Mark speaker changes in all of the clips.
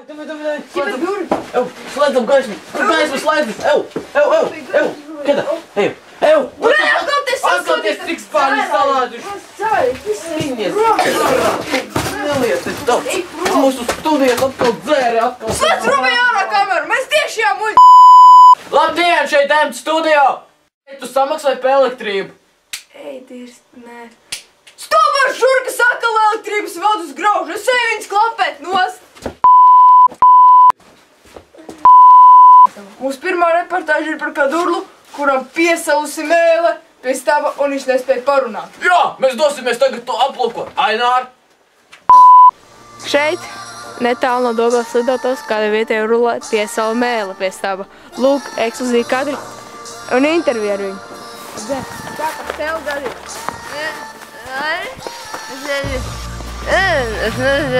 Speaker 1: Давай. Slēdzam gaismu. Kur gaismu slēdzas? Ew. Kada? Ew. Atklāties, cik spārņi salāduši. Viņas. Nelieties daudz. Mūsu studijas atkal dzēri.
Speaker 2: Slēdz Rumijānā kameru. Mēs tieši jā muļ...
Speaker 1: Labdien, šeit Emts studio. Tu samaksāji par elektrību.
Speaker 2: Ej, dirst, nē. Stobars žurka saka, elektrības vadu uz graužu. Es eju viņas klapēt nost. Mūsu pirmā reportāža ir par kādu urlu, kuram piesalusi mēle pie staba un viņš nespēja parunāt.
Speaker 1: Jā, mēs dosimies tagad to aplūkot. Ainār!
Speaker 2: Šeit, netālu no Dobeles lidotos, kāda vietēja rulēt piesala mēle pie staba. Lūk, ekskluzīvi kadri un interviju ar viņu. Tā par tev gadījums. Es nezinu,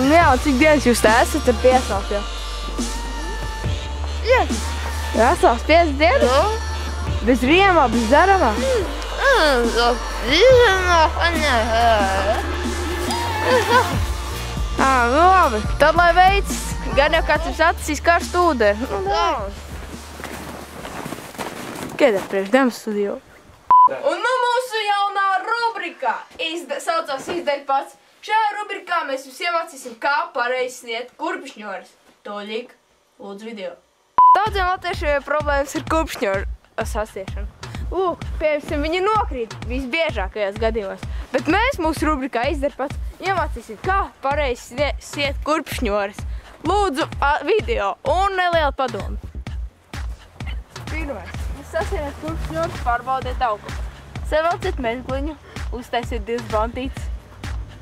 Speaker 2: Jā, cik dienas jūs te esat ar piesals jau? Vesels 5 dienas? Bez riemā, bez dzeramā? Nu labi, tad lai veids, gan jau kāds jums atlasīs karstu ūdeni. Kādā priekš Dems studio? Un nu mūsu jaunā rubrika saucās Izdari pats. Šajā rubrikā mēs jums iemācīsim, kā pareizi sniegt kurpšņoras. Toļik, lūdzu video. Daudziem latviešiem ir problēmas ar kurpšņoru sastiešanu. Lūk, piemēram, viņi nokrīt visbiežākajās gadījumos. Bet mēs mūsu rubrikā Izdari pats iemācīsim, kā pareizi sniegt kurpšņoras. Lūdzu, video un neliela padomu. Pirmais. Sasieniet kurpšņorus, pārbaudiet augumu. Savelciet mezgliņu, uztaisiet 2 bantītes,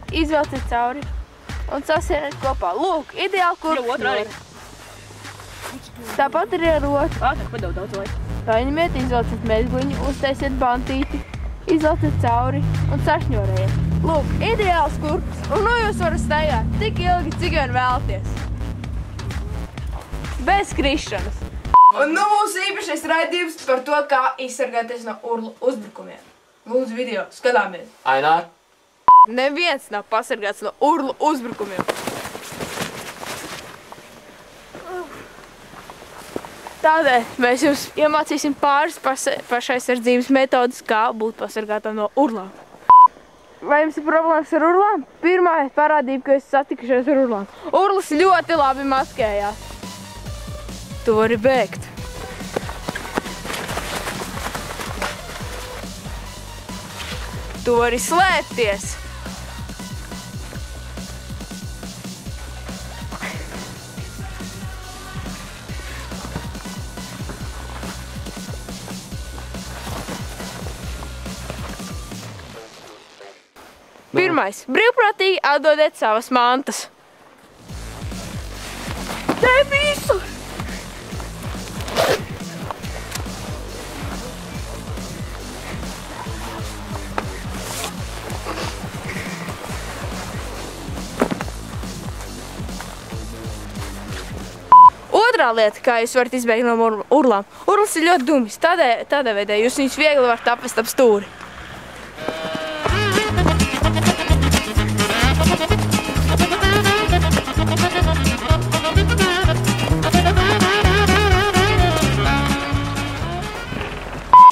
Speaker 2: izvelciet cauri un sasieniet kopā. Lūk, ideāli kurpšņori. Tāpat arī ar otru. Paņemiet, izvelciet mezgliņu, uztaisiet bantīti, izvelciet cauri un sašņorējiet. Lūk, ideāls kurps. Un nu jūs varat staigāt tik ilgi, cik vien vēlaties. Bez krišanas. Un nu mūsu īpašais raidījums par to, kā izsargāties no urlu uzbrukumiem. Lūdzu video, skatāmies.
Speaker 1: Ainār?
Speaker 2: Neviens nav pasargāts no urlu uzbrukumiem. Tādēļ mēs jums iemācīsim pāris pašaizsardzības metodas, kā būt pasargātam no urlām. Vai jums ir problēmas ar urlām? Pirmā parādība, ka esat satikušies ar urlām. Urlas ļoti labi maskējās. Tu vari bēgt. Tu vari slēpties. Pirmais. Brīvprātīgi atdodiet savas mantas. Te visu! Otrā lieta, kā jūs varat izbēgt no urlām. Urlas ir ļoti dumis, tādā veidā jūs viņus viegli varat apvest ap stūri.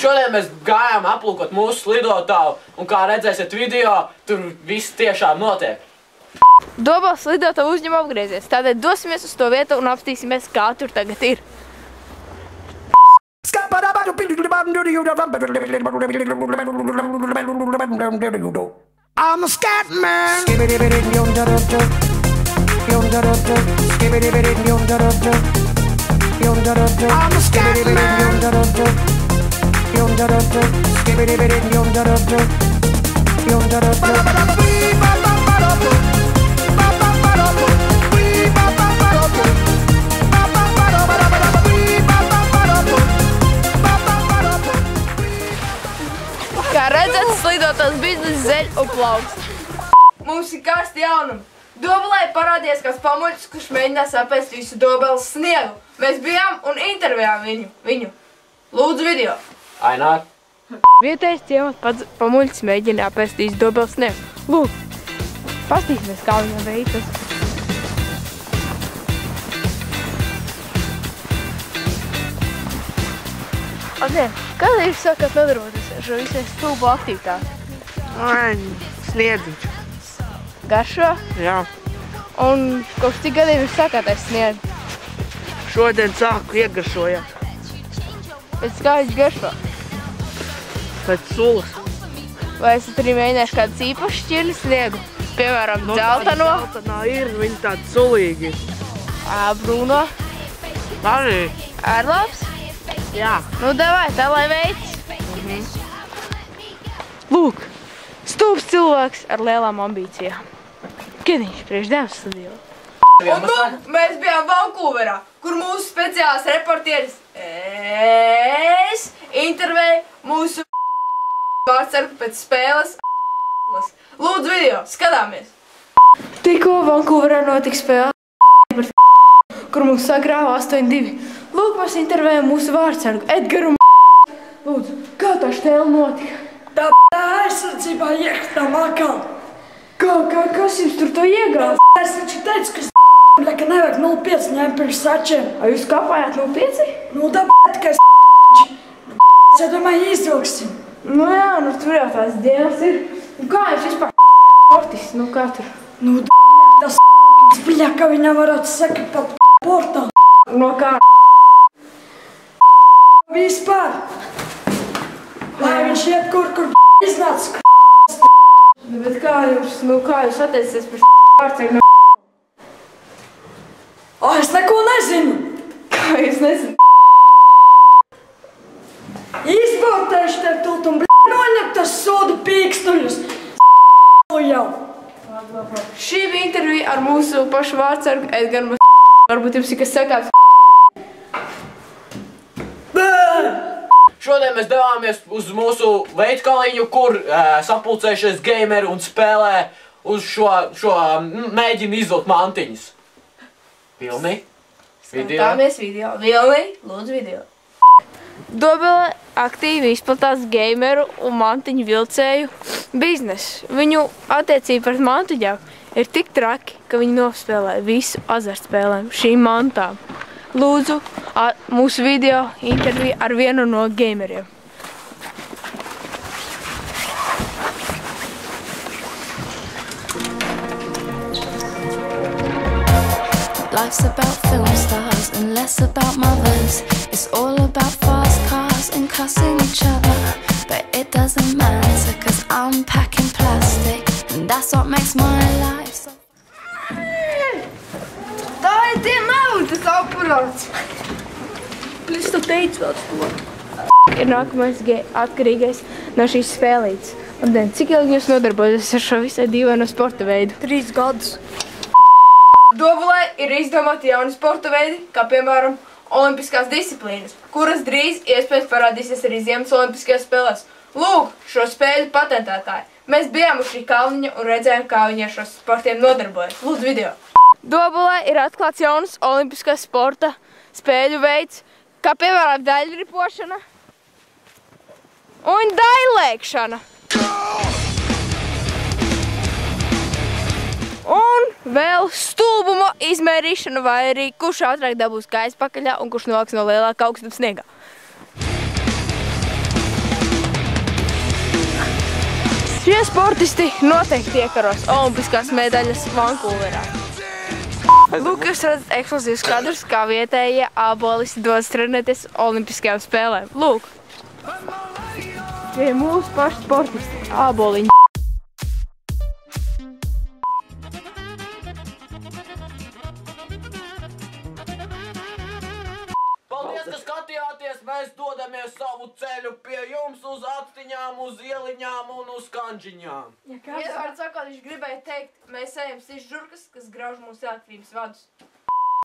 Speaker 1: Šodien mēs gājām aplūkot mūsu lidotāju, un kā redzēsiet video, tur viss tiešām notiek.
Speaker 2: Dobeles lidotavu uzņem apgriezies, tādēļ dosimies uz to vietu un apstīsimies, kā tur tagad ir.
Speaker 3: I'm a scat man. I'm a scat man.
Speaker 2: Kā redzat, slidotājs biznesa zeļ un plaukst. Mums ir karsti jaunumi. Dobelē parādījās kāds pamuļķis, kurš mēģinās apēst visu Dobeles sniegu. Mēs bijām un intervējām viņu. Lūdzu video.
Speaker 1: Aināk.
Speaker 2: Vietējais ciemats pamuļķis mēģina apēstīs Dobeles sniegu. Lūk, pastīsimies, kā viņam veicas. Atdien, kādā jūs sākat nodarboties ar šo visai stulbo aktivitāti?
Speaker 4: Sniedziņš.
Speaker 2: Garšo?
Speaker 4: Jā.
Speaker 2: Un kopš cik gadiem jūs sākāt ar sniegu?
Speaker 4: Šodien sāku iegaršojāt.
Speaker 2: Pēc kā jūs garšo?
Speaker 4: Pēc sulas.
Speaker 2: Vai esat arī mēģinājuši kādas īpašas šķirnes sniegu? Piemēram, dzelteno?
Speaker 4: Dzeltenā ir, viņi tādi sulīgi.
Speaker 2: Brūno?
Speaker 4: Arī.
Speaker 2: Ērlāps?
Speaker 4: Jā.
Speaker 2: Nu, davai, tā lai veids. Lūk, stulbs cilvēks ar lielām ambīcijām. Kediņš priekš Dems studiju. Un nu, mēs bijām Vankūverā, kur mūsu speciālās reportieris intervēja mūsu vārdsargu pēc spēles. Lūdzu video, skatāmies! Tikko Vankūverā notika spēle, kur mums sagrāva 8-2. Lūk, mēs intervējam mūsu vārdsargu Edgaru. Lūdzu, kā tā štēle notika?
Speaker 5: Tā aizsardzībā iekritā makā.
Speaker 2: Kas jums tur to iegāz?
Speaker 5: Es taču teicu, ka nevajag 0,5 ņemt pirms sačiem.
Speaker 2: A jūs kapājāt 0,5?
Speaker 5: Nu, ka es domāju, izvilksim.
Speaker 2: Nu jā, nu tur jau tās dienas ir. Un kā jums vispār sportists? Nu kā tur?
Speaker 5: Nu, tas bļa, ka viņam varētu sakot pat portā.
Speaker 2: No kā?
Speaker 5: Vispār. Lai viņš iet kur iznāc.
Speaker 2: Nu, bet kā jūs attiecaties par vārdsargu no
Speaker 5: Es neko nezinu.
Speaker 2: Kā jūs nezināt?
Speaker 5: Izbautēšu tev tult un noņem tas sodu pīkstuļus. Jau.
Speaker 2: Šī bija intervija ar mūsu pašu vārdsargu Edgaru. Varbūt jums ir kas sakāms.
Speaker 1: Šodien mēs devāmies uz mūsu veitkaliņu, kur sapulcējušies gameri un spēlē uz šo mēģina izvilkt mantiņus. Vilni? Video?
Speaker 2: Skatāmies video. Vilni, lūdzu video. Dobele aktīvi izplatās gameru un mantiņu vilcēju biznesu. Viņu attiecība pret mantiņām ir tik traki, ka viņi nospēlē visu azartspēlēm šīm mantām. Lūdzu, mūsu video intervija ar vienu no gameriem.
Speaker 6: Life's about film stars and less about mothers. It's all about fast cars and cussing each other. But it doesn't matter cause I'm packing plastic and that's what makes my life so...
Speaker 2: Tā ir tie meli, tas aparāts. Es to teicu vēl to. Ir nākamais atkarīgais no šīs spēlītes. Un, cik ilgi jūs nodarbojaties ar šo visai dīvaino sporta veidu?
Speaker 5: 3 gadus.
Speaker 2: Dobelē ir izdomāti jauni sporta veidi, kā piemēram olimpiskās disciplīnas, kuras drīz iespējams parādīsies arī Ziemas olimpiskajās spēlēs. Lūk, šo spēļu patentētāji. Mēs bijām uz šī kalniņa un redzējām, kā viņi ar šo sportiem nodarbojas. Lūdzu video. Dobelē ir atklāts jaunas olimpiskās sporta spēļu veids, kā piemēram daļripošana un daļlēkšana. Un vēl stulbuma izmērīšana vai arī kurš ātrāk dabūs kājas pakaļā un kurš noliks no lielāka augstuma sniegā. Šie sportisti noteikti iekaros olimpiskās medaļas Vankūverā. Lūk, jūs redzat ekskluzīvus kadrus, kā vietējie ābolisti dodas trenēties olimpiskajām spēlēm. Lūk, šie ir mūsu paši sportisti, āboliņi.
Speaker 1: Paldies, ka skatījāties! Mēs dodamies savu ceļu pie jums uz aktiņām, uz ieliņām un uz kanģiņām.
Speaker 2: Iedvārds sakot, viņš gribēja teikt, mēs ejam sižžurkas, kas grauž mūsu elektrības vadus.